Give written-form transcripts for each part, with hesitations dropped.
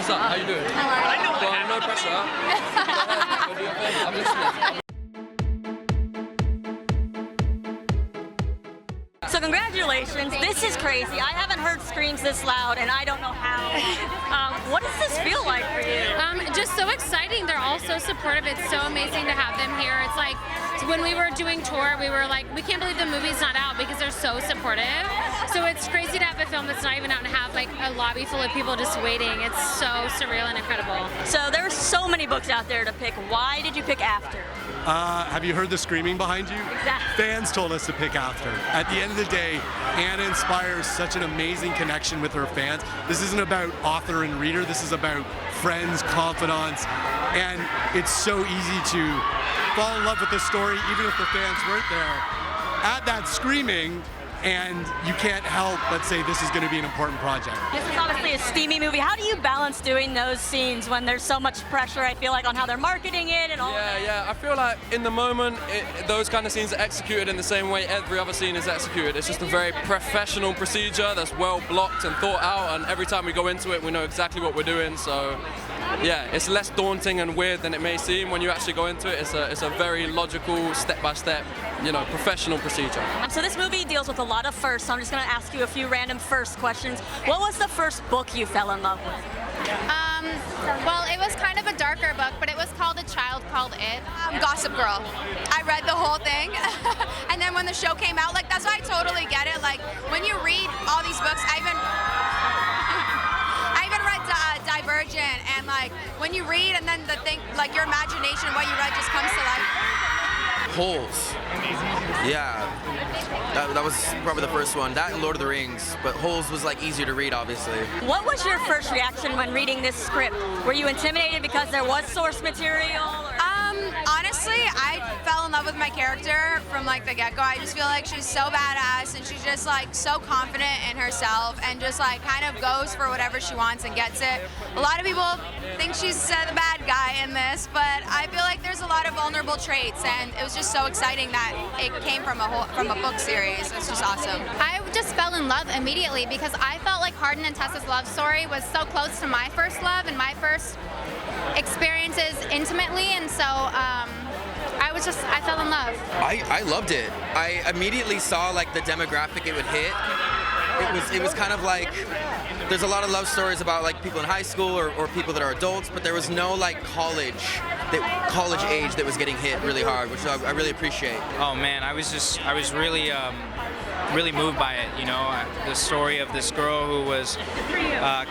What's up? How you doing? Go on, no pressure. I'm listening. So congratulations, this is crazy. I haven't heard screams this loud and I don't know how. What does this feel like for you? Just so exciting. They're all so supportive. It's so amazing to have them here. It's like when we were doing tour, we were like, we can't believe the movie's not out because they're so supportive. So it's crazy to have a film that's not even out and have like a lobby full of people just waiting. It's so surreal and incredible. So there are so many books out there to pick. Why did you pick After? Have you heard the screaming behind you? Exactly. Fans told us to pick After. At the end of the day, Anna inspires such an amazing connection with her fans. This isn't about author and reader, this is about friends, confidants, and it's so easy to fall in love with the story even if the fans weren't there. Add that screaming, and you can't help but say this is going to be an important project. This is obviously a steamy movie. How do you balance doing those scenes when there's so much pressure, I feel like, on how they're marketing it and all that? Yeah. I feel like in the moment, those kind of scenes are executed in the same way every other scene is executed. It's just a very professional procedure that's well blocked and thought out, and every time we go into it, we know exactly what we're doing. So, yeah, it's less daunting and weird than it may seem when you actually go into it. It's a very logical, step-by-step, professional procedure. So this movie deals with a lot of firsts, so I'm just going to ask you a few random first questions. What was the first book you fell in love with? Well, it was kind of a darker book, but it was called A Child Called It. Gossip Girl. I read the whole thing, and then when the show came out, like, that's why I totally get it. Like, when you read all these books, I even read Divergent, and like, when you read and then the thing, like, your imagination, what you read just comes to life. Holes. Yeah, that was probably the first one. That and Lord of the Rings, but Holes was like easier to read, obviously. What was your first reaction when reading this script? Were you intimidated because there was source material? Or? Honestly, I fell in love with my character from like the get-go. I just feel like she's so badass, and she's just like so confident in herself, and just like kind of goes for whatever she wants and gets it. A lot of people think she's the bad guy in this, but I feel like there's a lot of vulnerable traits, and it was just so exciting that it came from a book series. It's just awesome. I just fell in love immediately because I felt like Hardin and Tessa's love story was so close to my first love and my first experiences intimately, and so I fell in love. I loved it. I immediately saw like the demographic it would hit. It was kind of like, there's a lot of love stories about like people in high school or people that are adults, but there was no like college age that was getting hit really hard, which I really appreciate. Oh man, I was really really moved by it, the story of this girl who was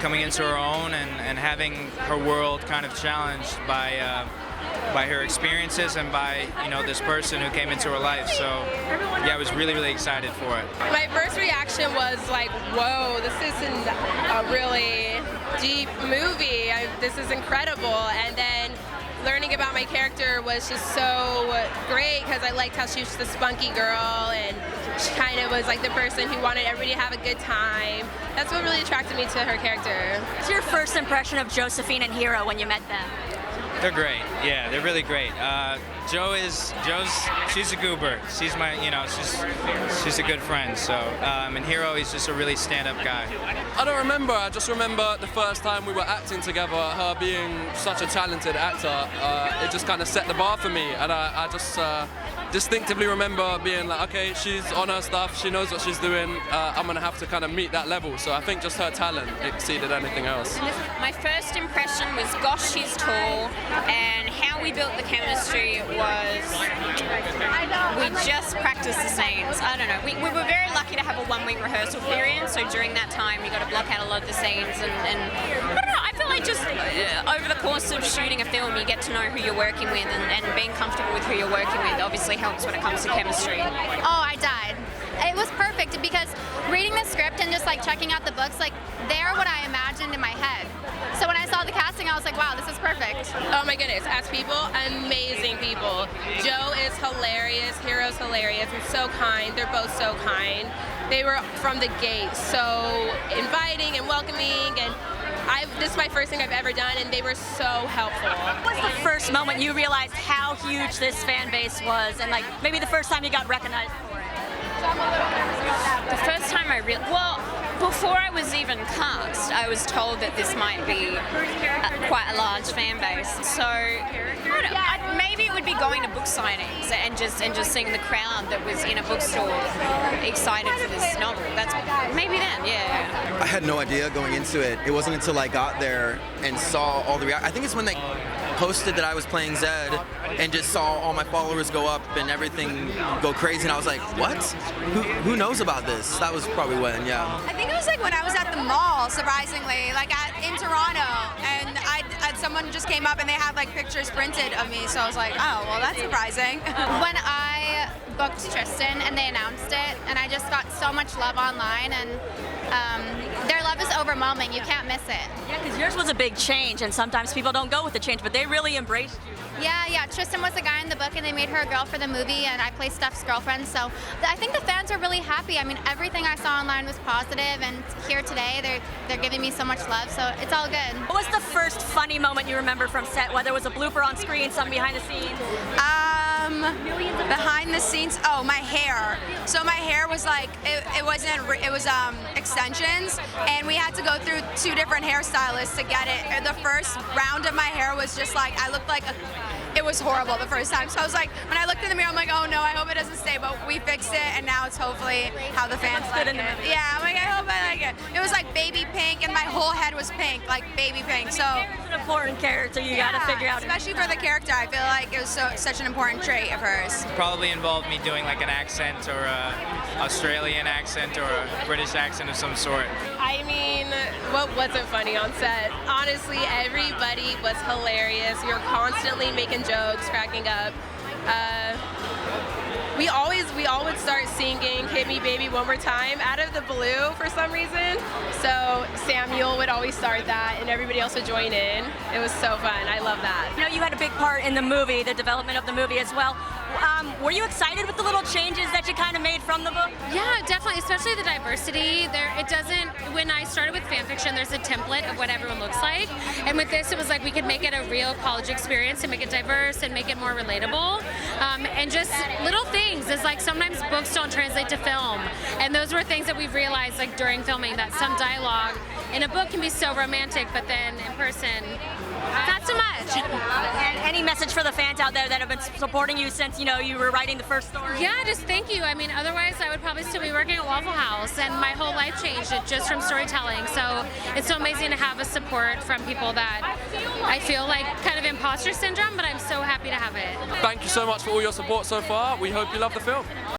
coming into her own and having her world kind of challenged by her experiences and by this person who came into her life. So yeah, I was really excited for it. My first reaction was like, whoa, this isn't a really deep movie. This is incredible. And then learning about my character was just so great because I liked how she was the spunky girl, and she kind of was like the person who wanted everybody to have a good time. That's what really attracted me to her character. What's your first impression of Josephine and Hero when you met them? They're great. Yeah, they're really great. She's a goober. She's my, she's a good friend. So, and Hero, he's just a really stand-up guy. I don't remember. I just remember the first time we were acting together, her being such a talented actor. It just kind of set the bar for me, and I just distinctively remember being like, okay, she's on her stuff, she knows what she's doing, I'm going to have to kind of meet that level. So I think just her talent exceeded anything else. My first impression was, gosh, she's tall, and how we built the chemistry was we just practiced the scenes. I don't know, we were very lucky to have a 1-week rehearsal period, so during that time you got to block out a lot of the scenes, and I don't know, I feel like just over the course of shooting a film you get to know who you're working with, and being comfortable with who you're working with obviously helps when it comes to chemistry. Oh, I died. It was perfect because reading the script and just like checking out the books, like they're what I imagined in my head. So when I saw the casting, I was like, wow, this is perfect. Oh my goodness, as people, amazing people. Joe is hilarious, Hero's hilarious, and so kind. They're both so kind. They were from the gate so inviting and welcoming, and this is my first thing I've ever done, and they were so helpful. What was the first moment you realized how huge this fan base was, and like maybe the first time you got recognized for it? The first time I well, before I was even cast, I was told that this might be quite a large fan base. So maybe it would be going to book signings and just seeing the crowd that was in a bookstore excited for this novel. That's maybe then, yeah. I had no idea going into it. It wasn't until I got there and saw all the I think it's when they posted that I was playing Zed and just saw all my followers go up and everything go crazy, and I was like, what? Who knows about this? That was probably when, yeah. I think it was like when I was at the mall, surprisingly, like in Toronto, and someone just came up and they had like pictures printed of me, so I was like, oh, well, that's surprising. When I booked Tristan and they announced it, and I just got so much love online, and their love is overwhelming. You can't miss it. Yeah, because yours was a big change, and sometimes people don't go with the change, but they really embraced you. Yeah. Tristan was the guy in the book, and they made her a girl for the movie, and I play Steph's girlfriend. So I think the fans are really happy. I mean, everything I saw online was positive, and here today, they're giving me so much love. So it's all good. What was the first funny moment you remember from set? Whether it was a blooper on screen, something behind the scenes? Behind the scenes, my hair. So my hair was like, it was extensions, and we had to go through 2 different hairstylists to get it. The first round of my hair was just like, I looked like it was horrible the first time. So I was like, when I looked in the mirror, I'm like, oh no, I hope it doesn't stay, but we fixed it, and now it's hopefully how the fans like it. Yeah, I'm like, I hope I like it. It was like baby pink, and my whole head was pink, like baby pink. So it's an important character you gotta figure out. Especially for the character, I feel like it was such an important trait of hers. Probably involved me doing like an accent or a Australian accent or a British accent of some sort. I mean, what wasn't funny on set? Honestly, everybody was hilarious. We were constantly making jokes, cracking up. We all would start singing "Hit Me Baby One More Time" out of the blue for some reason. So Samuel would always start that, and everybody else would join in. It was so fun. I love that. You know, you had a big part in the movie, the development of the movie as well. Were you excited with the little changes that you kind of made from the book? Yeah, definitely, especially the diversity. When I started with fan fiction, there's a template of what everyone looks like. And with this, it was like we could make it a real college experience and make it diverse and make it more relatable. And just little things. It's like sometimes books don't translate to film. And those were things that we've realized like during filming, that some dialogue in a book can be so romantic, but then in person, not so much. And any message for the fans out there that have been supporting you since, you were writing the first story? Yeah, just thank you. I mean, otherwise I would probably still be working at Waffle House, and my whole life changed just from storytelling. So it's so amazing to have a support from people that I feel like kind of imposter syndrome, but I'm so happy to have it. Thank you so much for all your support so far. We hope you love the film.